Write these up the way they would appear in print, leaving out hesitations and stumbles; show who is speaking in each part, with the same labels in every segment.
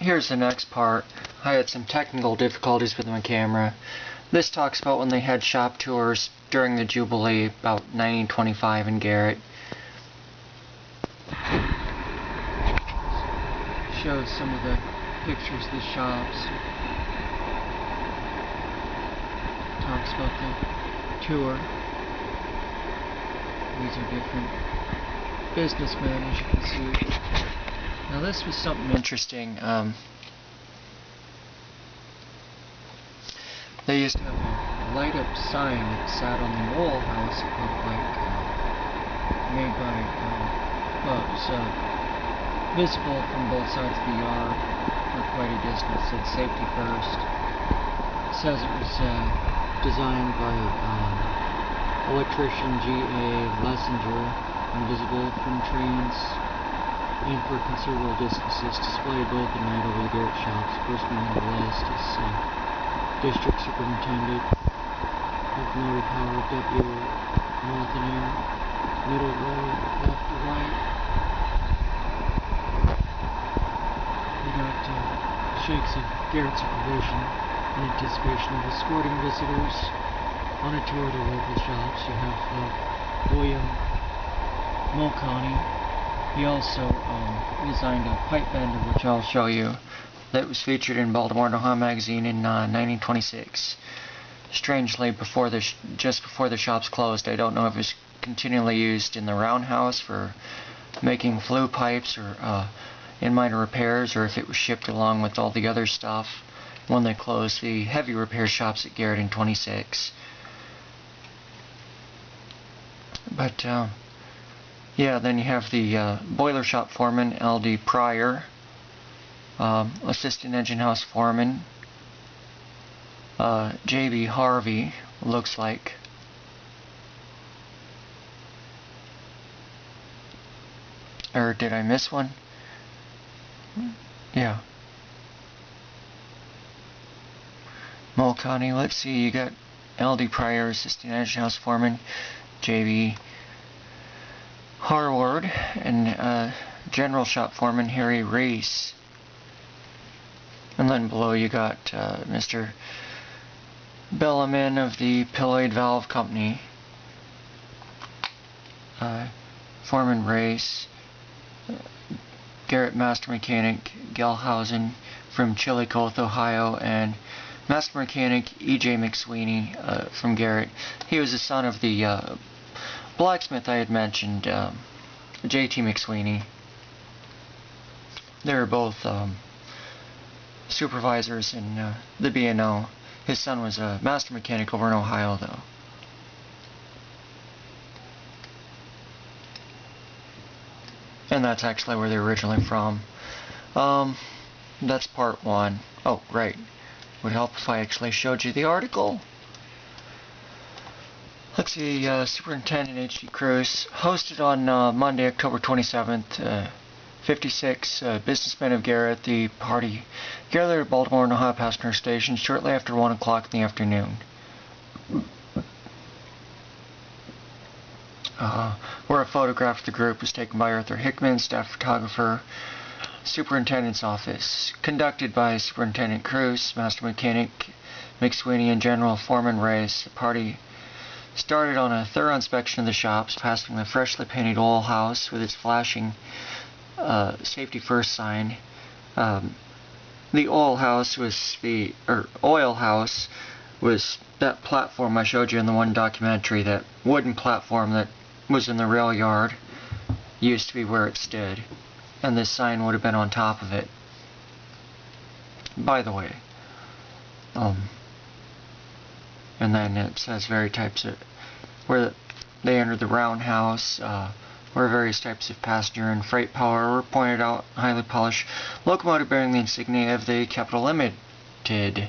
Speaker 1: Here's the next part. I had some technical difficulties with my camera. This talks about when they had shop tours during the Jubilee, about 1925 in Garrett. Shows some of the pictures of the shops. Talks about the tour. These are different businessmen, as you can see. Now this was something interesting. They used to have a light-up sign that sat on the old house. It looked like made by, well, it was visible from both sides of the yard for quite a distance. It said "Safety First." It says it was designed by electrician G.A. Lessinger, invisible from trains and for considerable distances, displayed both at night over the Garrett shops. First one on the list is District Superintendent, Locomotive Power, W. North and Air, middle row, left to right. We got shakes of Garrett's supervision in anticipation of escorting visitors on a tour to local shops. You have William Mulcahy. He also designed a pipe bender, which I'll show you, that was featured in Baltimore Noha magazine in 1926. Strangely, just before the shops closed. I don't know if it was continually used in the roundhouse for making flue pipes or in minor repairs, or if it was shipped along with all the other stuff when they closed the heavy repair shops at Garrett in 26. But yeah, then you have the boiler shop foreman, L.D. Pryor, assistant engine house foreman, J.B. Harvey, looks like. Or did I miss one? Yeah. Mulcahy, let's see, you got L.D. Pryor, assistant engine house foreman, J.B. Harward, and general shop foreman Harry Reese. And then below you got Mr. Bellaman of the Pilloid Valve Company, foreman Race, Garrett Master Mechanic Gelhausen from Chillicothe, Ohio, and Master Mechanic E.J. McSweeney from Garrett. He was the son of the blacksmith I had mentioned, J.T. McSweeney. They were both supervisors in the B&O. His son was a master mechanic over in Ohio, though. And that's actually where they're originally from. That's part one. Oh, right. Would help if I actually showed you the article. Let's see, Superintendent H.D. Cruz hosted on Monday, October 27th, 56 businessmen of Garrett, the party, gathered at Baltimore Noha passenger station shortly after 1 o'clock in the afternoon. Where a photograph of the group was taken by Arthur Hickman, staff photographer, Superintendent's office. Conducted by Superintendent Cruz, Master Mechanic McSweeney, and General Foreman Reyes. The party started on a thorough inspection of the shops, passing the freshly painted oil house with its flashing safety first sign. The oil house was that platform I showed you in the one documentary, that wooden platform that was in the rail yard, used to be where it stood, and this sign would have been on top of it. By the way, and then it says various types of where they entered the roundhouse, where various types of passenger and freight power were pointed out. Highly polished locomotive bearing the insignia of the Capital Limited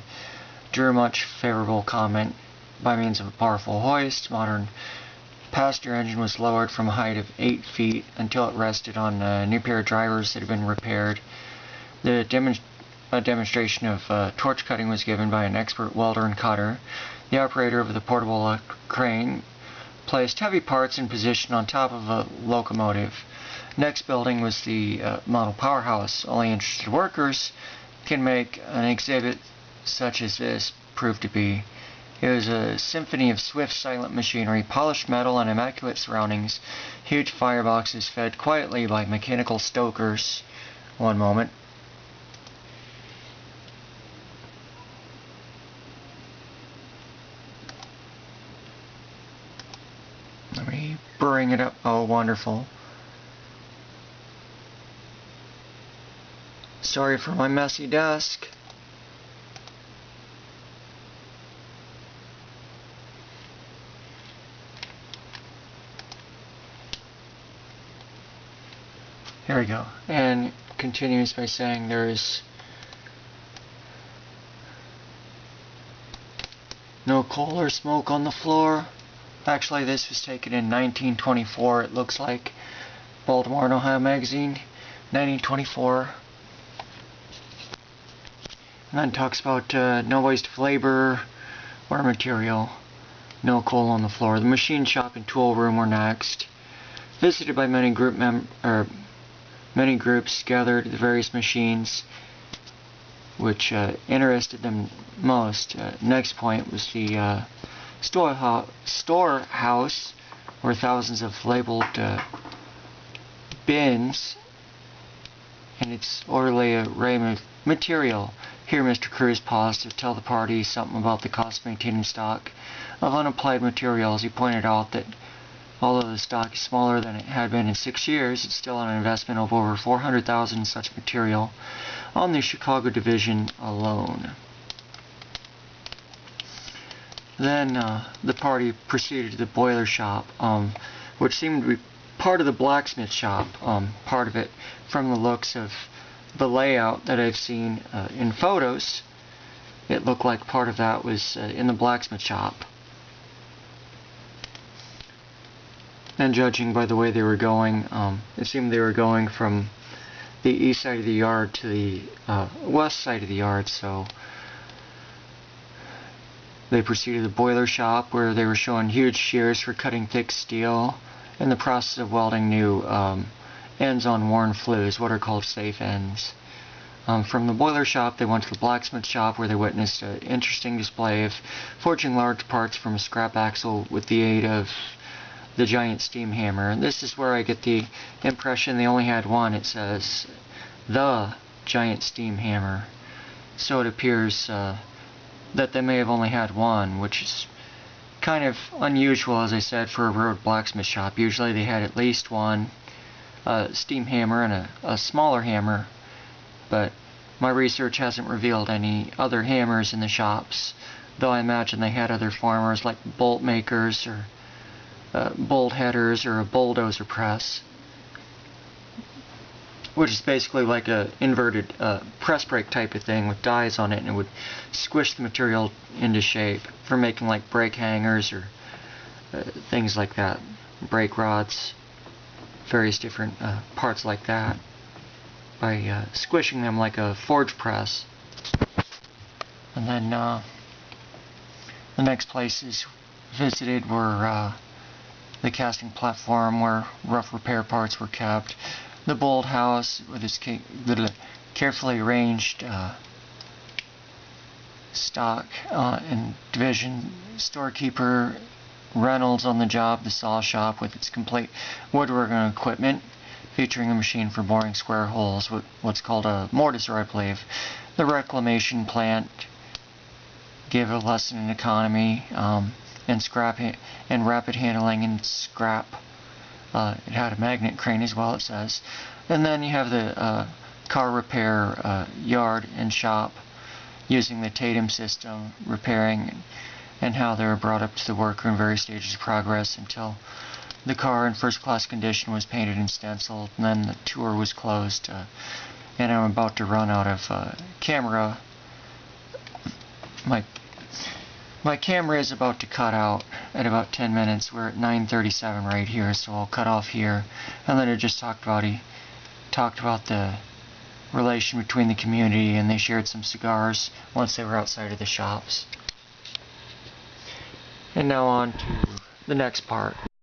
Speaker 1: drew much favorable comment by means of a powerful hoist. Modern passenger engine was lowered from a height of 8 feet until it rested on a new pair of drivers that had been repaired. A demonstration of torch cutting was given by an expert welder and cutter. The operator of the portable crane placed heavy parts in position on top of a locomotive. Next building was the model powerhouse. Only interested workers can make an exhibit such as this proved to be. It was a symphony of swift, silent machinery, polished metal, and immaculate surroundings. Huge fireboxes fed quietly by mechanical stokers. One moment. Let me bring it up. Oh, wonderful. Sorry for my messy desk. Here we go. And continues by saying there is no coal or smoke on the floor. Actually, this was taken in 1924, it looks like. Baltimore and Ohio Magazine, 1924. And then talks about no waste of labor or material. No coal on the floor. The machine shop and tool room were next. Visited by many groups gathered at the various machines which interested them most. Next point was the storehouse, where thousands of labeled bins and its orderly array of material. Here Mr. Cruz paused to tell the party something about the cost of maintaining stock of unapplied materials. He pointed out that although the stock is smaller than it had been in 6 years, it's still an investment of over $400,000 in such material on the Chicago division alone. Then the party proceeded to the boiler shop, which seemed to be part of the blacksmith shop, part of it from the looks of the layout that I've seen in photos. It looked like part of that was in the blacksmith shop. And judging by the way they were going, it seemed they were going from the east side of the yard to the west side of the yard, so they proceeded to the boiler shop, where they were showing huge shears for cutting thick steel in the process of welding new ends on worn flues, what are called safe ends. From the boiler shop, they went to the blacksmith shop, where they witnessed an interesting display of forging large parts from a scrap axle with the aid of the giant steam hammer. And this is where I get the impression they only had one. It says the giant steam hammer, so it appears that they may have only had one, which is kind of unusual, as I said, for a road blacksmith shop. Usually they had at least one steam hammer and a smaller hammer, but my research hasn't revealed any other hammers in the shops, though I imagine they had other farmers like bolt makers or bolt headers or a bulldozer press, which is basically like a inverted press brake type of thing with dies on it, and it would squish the material into shape for making like brake hangers or things like that, brake rods, various different parts like that, by squishing them like a forge press. And then the next places visited were the casting platform, where rough repair parts were kept, the bolt house with its carefully arranged stock and division, storekeeper Reynolds on the job, the saw shop with its complete woodworking equipment, featuring a machine for boring square holes, what's called a mortiser, I believe. The reclamation plant gave a lesson in economy and scrap and rapid handling and scrap. It had a magnet crane as well, it says. And then you have the car repair yard and shop, using the Tatum system, repairing, and how they were brought up to the worker in various stages of progress until the car in first-class condition was painted and stenciled, and then the tour was closed. And I'm about to run out of camera. My camera is about to cut out at about 10 minutes. We're at 9:37 right here, so I'll cut off here. And then it just talked about the relation between the community, and they shared some cigars once they were outside of the shops. And now on to the next part.